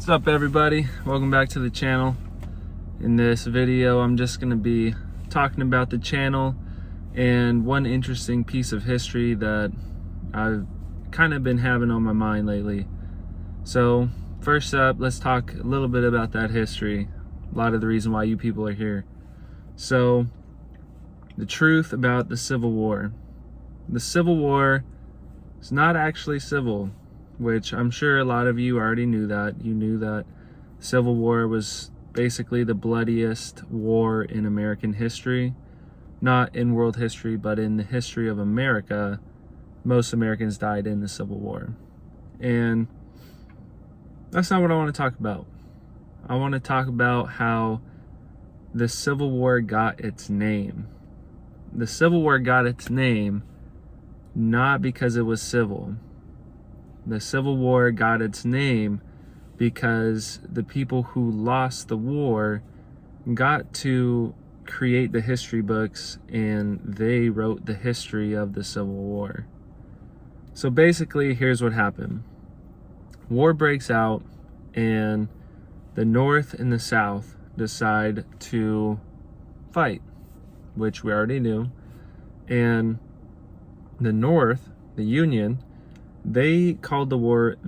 What's up, everybody? Welcome back to the channel. In this video, I'm just going to be talking about the channel and one interesting piece of history that I've kind of been having on my mind lately. So first up, let's talk a little bit about that history, a lot of the reason why you people are here. So the truth about the Civil War. The Civil War is not actually civil, which I'm sure a lot of you already knew that. You knew that Civil War was basically the bloodiest war in American history. Not in world history, but in the history of America. Most Americans died in the Civil War. And that's not what I want to talk about. I want to talk about how the Civil War got its name. The Civil War got its name not because it was civil. The Civil War got its name because the people who lost the war got to create the history books, and they wrote the history of the Civil War. So basically, here's what happened. War breaks out, and the North and the South decide to fight, which we already knew. And the North, the Union, they called the War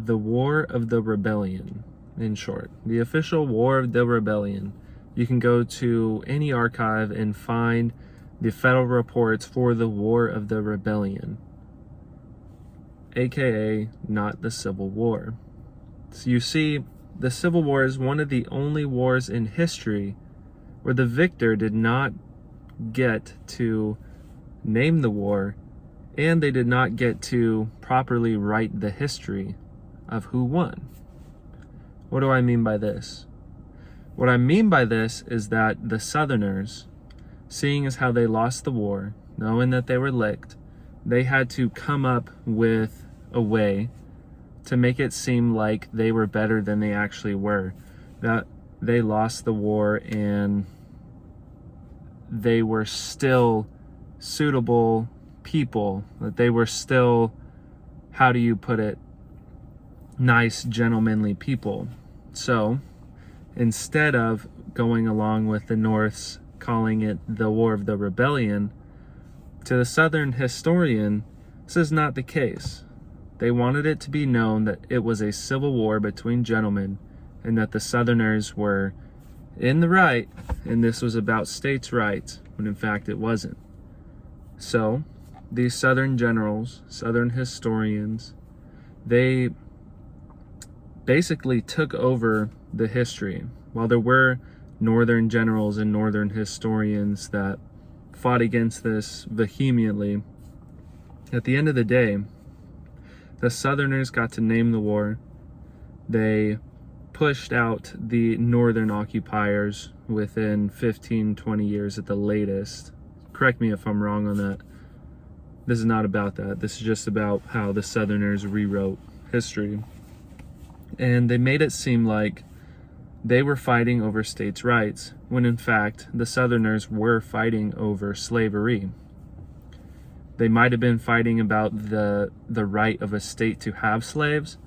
of the Rebellion, in short. The official War of the Rebellion. You can go to any archive and find the federal reports for the War of the Rebellion, aka not the Civil War. So you see, the Civil War is one of the only wars in history where the victor did not get to name the war, and they did not get to properly write the history of who won. What do I mean by this? What I mean by this is that the Southerners, seeing as how they lost the war, knowing that they were licked, they had to come up with a way to make it seem like they were better than they actually were. That they lost the war and they were still suitable people, that they were still, how do you put it, nice, gentlemanly people. So instead of going along with the North's calling it the War of the Rebellion, to the Southern historian, this is not the case. They wanted it to be known that it was a civil war between gentlemen, and that the Southerners were in the right, and this was about states' rights, when in fact it wasn't. So these Southern generals, Southern historians, they basically took over the history. While there were Northern generals and Northern historians that fought against this vehemently, at the end of the day, the Southerners got to name the war. They pushed out the Northern occupiers within 15-20 years at the latest. Correct me if I'm wrong on that. This is not about that. This is just about how the Southerners rewrote history. And they made it seem like they were fighting over states' rights, when in fact the Southerners were fighting over slavery. They might have been fighting about the right of a state to have slaves,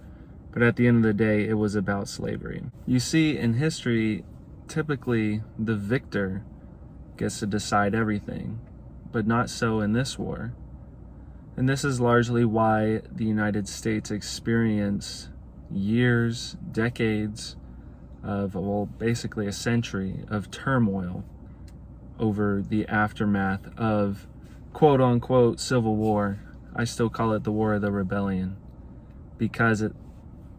but at the end of the day, it was about slavery. You see, in history, typically the victor gets to decide everything, but not so in this war. And this is largely why the United States experienced years, decades of, well, basically a century of turmoil over the aftermath of quote-unquote Civil War. I still call it the War of the Rebellion because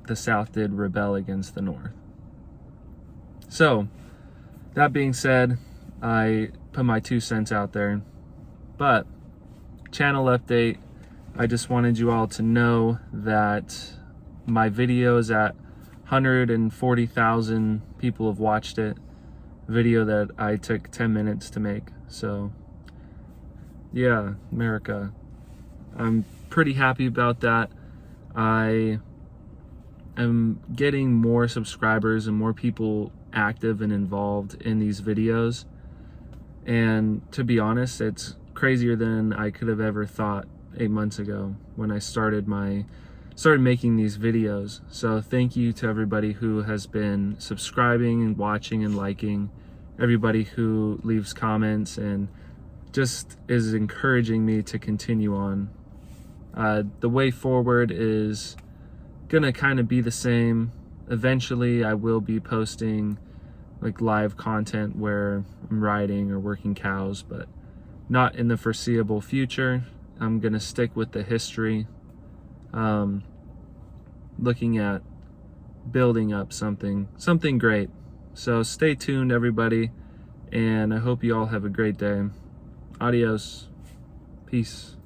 the South did rebel against the North. So, that being said, I put my 2 cents out there, but channel update, I just wanted you all to know that my video is at 140,000 people have watched it. Video that I took 10 minutes to make. So yeah, America, I'm pretty happy about that. I am getting more subscribers and more people active and involved in these videos, and to be honest, it's crazier than I could have ever thought 8 months ago when I started my started making these videos. So thank you to everybody who has been subscribing and watching and liking, everybody who leaves comments and just is encouraging me to continue on. The way forward is gonna kind of be the same. Eventually I will be posting like live content where I'm riding or working cows, but not in the foreseeable future. I'm gonna stick with the history, looking at building up something great. So stay tuned, everybody, and I hope you all have a great day. Adios. Peace.